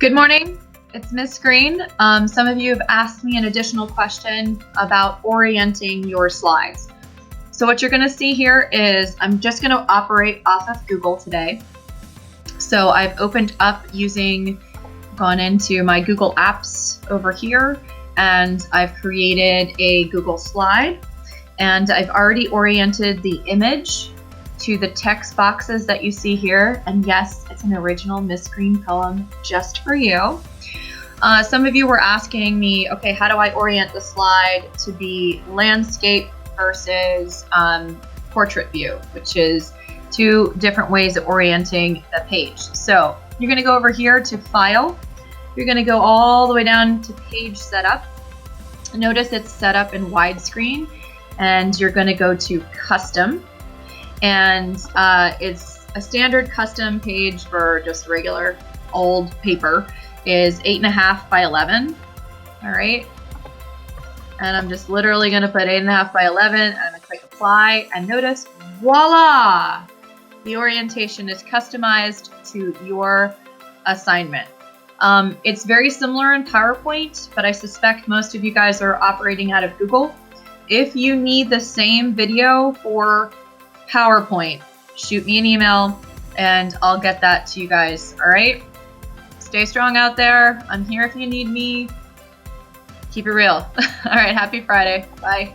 Good morning, it's Miss Green. Some of you have asked me an additional question about orienting your slides. So what you're gonna see here is I'm just gonna operate off of Google today. So I've opened up gone into my Google Apps over here, and I've created a Google slide, and I've already oriented the image to the text boxes that you see here. And yes, it's an original Miss Green poem just for you. Some of you were asking me, okay, how do I orient the slide to be landscape versus portrait view, which is two different ways of orienting the page. So you're gonna go over here to File. You're gonna go all the way down to Page Setup. Notice it's set up in widescreen, and you're gonna go to Custom. And it's a standard custom page for just regular old paper is 8.5 by 11. All right. And I'm just literally going to put 8.5 by 11 and I'm going to click apply, and notice, voila, the orientation is customized to your assignment. It's very similar in PowerPoint, but I suspect most of you guys are operating out of Google. If you need the same video for PowerPoint, shoot me an email and I'll get that to you guys. All right, stay strong out there. I'm here if you need me. Keep it real. All right, happy Friday. Bye.